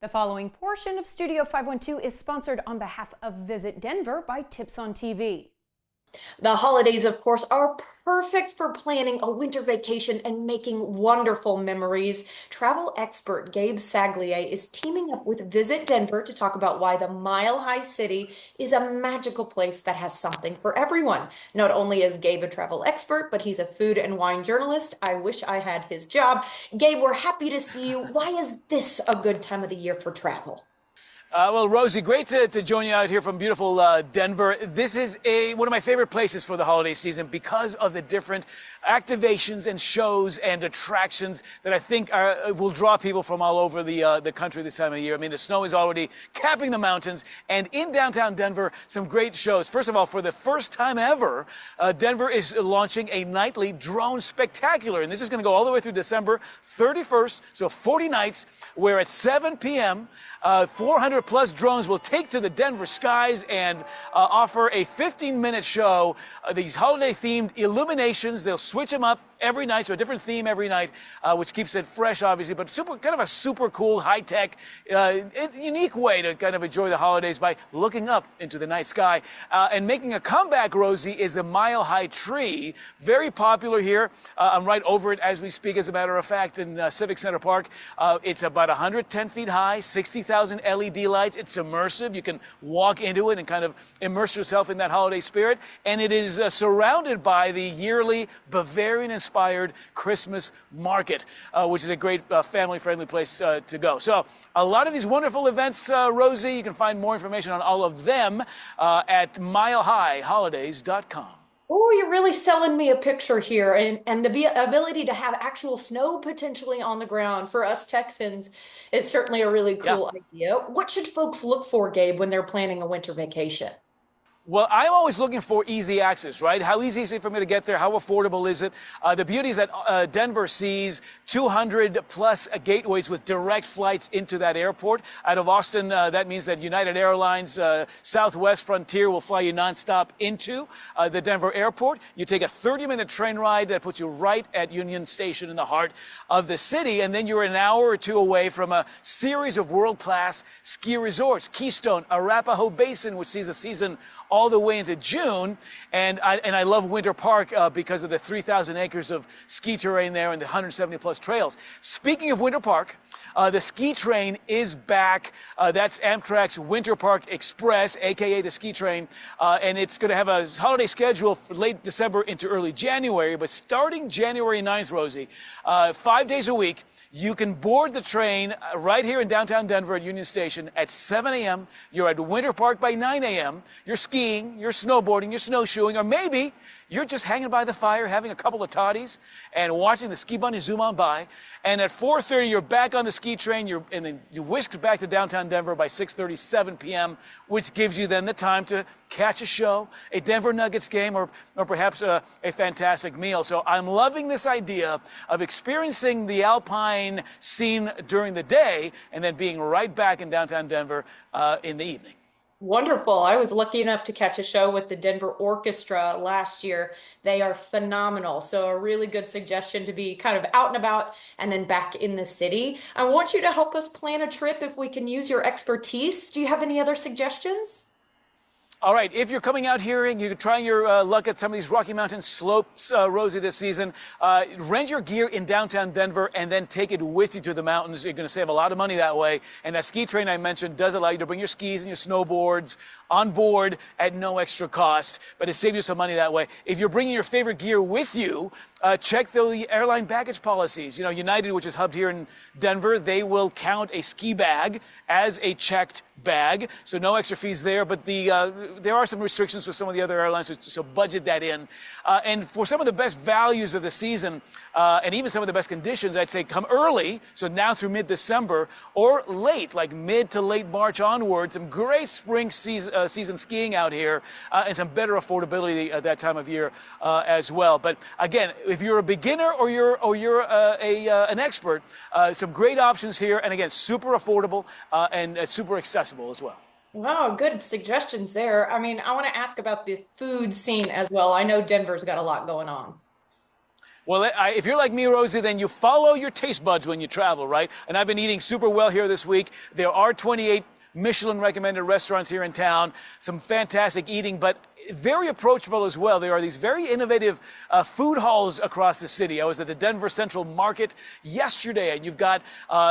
The following portion of Studio 512 is sponsored on behalf of Visit Denver by Tips on TV. The holidays, of course, are perfect for planning a winter vacation and making wonderful memories. Travel expert Gabe Saglier is teaming up with Visit Denver to talk about why the Mile High City is a magical place that has something for everyone. Not only is Gabe a travel expert, but he's a food and wine journalist. I wish I had his job. Gabe, we're happy to see you. Why is this a good time of the year for travel? Well, Rosie, great to join you out here from beautiful Denver. This is one of my favorite places for the holiday season because of the different activations and shows and attractions that I think will draw people from all over the country this time of year. I mean, the snow is already capping the mountains, and in downtown Denver, some great shows. First of all, for the first time ever, Denver is launching a nightly drone spectacular, and this is going to go all the way through December 31st, so 40 nights, where at 7 p.m., 400 plus drones will take to the Denver skies and offer a 15-minute show. These holiday-themed illuminations, they'll switch them up every night, so a different theme every night, which keeps it fresh, obviously, but kind of a super cool, high-tech, unique way to kind of enjoy the holidays by looking up into the night sky. And making a comeback, Rosie, is the Mile High Tree. Very popular here. I'm right over it as we speak, as a matter of fact, in Civic Center Park. It's about 110 feet high, 60,000 LED lights. It's immersive. You can walk into it and kind of immerse yourself in that holiday spirit. And it is surrounded by the yearly Bavarian-inspired Christmas market, which is a great family-friendly place to go. So a lot of these wonderful events, Rosie, you can find more information on all of them at milehighholidays.com. Oh, you're really selling me a picture here. And the ability to have actual snow potentially on the ground for us Texans is certainly a really cool idea. What should folks look for, Gabe, when they're planning a winter vacation? Well, I'm always looking for easy access, right? How easy is it for me to get there? How affordable is it? The beauty is that Denver sees 200 plus gateways with direct flights into that airport. Out of Austin, that means that United Airlines, Southwest Frontier will fly you nonstop into the Denver airport. You take a 30-minute train ride that puts you right at Union Station in the heart of the city, and then you're an hour or two away from a series of world-class ski resorts. Keystone, Arapahoe Basin, which sees a season all the way into June, and I love Winter Park because of the 3,000 acres of ski terrain there and the 170 plus trails. Speaking of Winter Park, the ski train is back. That's Amtrak's Winter Park Express, aka the ski train, and it's going to have a holiday schedule for late December into early January. But starting January 9th, Rosie, 5 days a week, you can board the train right here in downtown Denver at Union Station at 7 a.m. You're at Winter Park by 9 a.m. You're skiing, you're snowboarding, you're snowshoeing, or maybe you're just hanging by the fire, having a couple of toddies, and watching the ski bunny zoom on by. And at 4:30, you're back on the ski train, and then you whisked back to downtown Denver by 6:30, 7 p.m., which gives you then the time to catch a show, a Denver Nuggets game, or perhaps a fantastic meal. So I'm loving this idea of experiencing the alpine scene during the day and then being right back in downtown Denver in the evening. Wonderful. I was lucky enough to catch a show with the Denver Orchestra last year. They are phenomenal. So a really good suggestion to be kind of out and about and then back in the city. I want you to help us plan a trip if we can use your expertise. Do you have any other suggestions? All right, if you're coming out here and you're trying your luck at some of these Rocky Mountain slopes, Rosie, this season, rent your gear in downtown Denver and then take it with you to the mountains. You're going to save a lot of money that way. And that ski train I mentioned does allow you to bring your skis and your snowboards on board at no extra cost, but it saves you some money that way. If you're bringing your favorite gear with you, check the airline baggage policies. You know, United, which is hubbed here in Denver, they will count a ski bag as a checked bag, so no extra fees there, but there are some restrictions with some of the other airlines, so budget that in. And for some of the best values of the season, and even some of the best conditions, I'd say come early, so now through mid-December, or late, like mid to late March onward. Some great spring season skiing out here, and some better affordability at that time of year as well. But again, if you're a beginner or you're an expert, some great options here, and again, super affordable and super accessible as well. Wow, good suggestions there. I mean, I want to ask about the food scene as well. I know Denver's got a lot going on. Well, if you're like me, Rosie, then you follow your taste buds when you travel, right? And I've been eating super well here this week. There are 28 Michelin recommended restaurants here in town, some fantastic eating, but very approachable as well. There are these very innovative food halls across the city. I was at the Denver Central Market yesterday, and you've got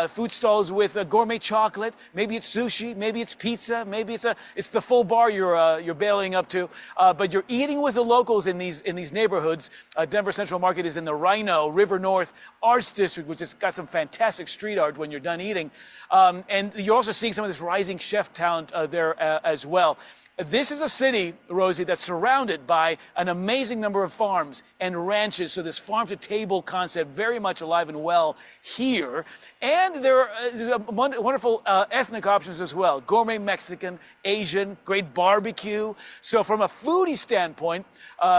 food stalls with gourmet chocolate. Maybe it's sushi, maybe it's pizza, maybe it's the full bar you're bailing up to. But you're eating with the locals in these neighborhoods. Denver Central Market is in the Rhino River North Arts District, which has got some fantastic street art when you're done eating. And you're also seeing some of this rising chef talent there as well. This is a city, Rosie, that's surrounded by an amazing number of farms and ranches. So this farm-to-table concept very much alive and well here. And there are wonderful ethnic options as well. Gourmet Mexican, Asian, great barbecue. So from a foodie standpoint,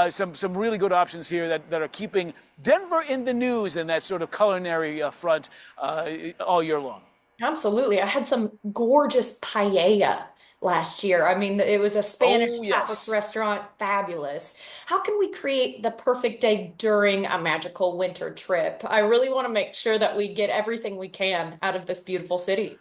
some really good options here that are keeping Denver in the news in that sort of culinary front all year long. Absolutely. I had some gorgeous paella last year. I mean, it was a Spanish Oh, tapas yes. restaurant, fabulous. How can we create the perfect day during a magical winter trip? I really want to make sure that we get everything we can out of this beautiful city.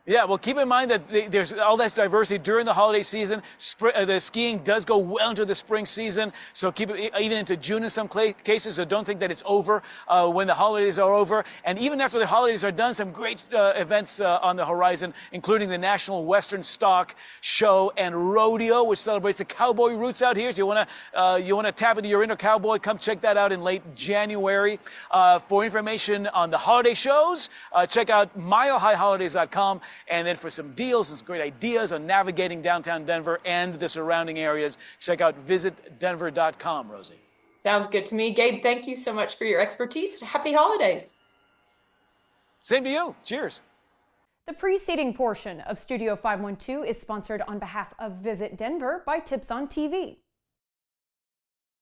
Yeah, well, keep in mind that there's all this diversity during the holiday season. The skiing does go well into the spring season, so keep it even into June in some cases. So don't think that it's over when the holidays are over. And even after the holidays are done, some great events on the horizon, including the National Western Stock Show and Rodeo, which celebrates the cowboy roots out here. So you wanna tap into your inner cowboy? Come check that out in late January. For information on the holiday shows, check out milehighholidays.com. And then for some deals and some great ideas on navigating downtown Denver and the surrounding areas, check out visitdenver.com, Rosie. Sounds good to me. Gabe, thank you so much for your expertise. Happy holidays. Same to you. Cheers. The preceding portion of Studio 512 is sponsored on behalf of Visit Denver by Tips on TV.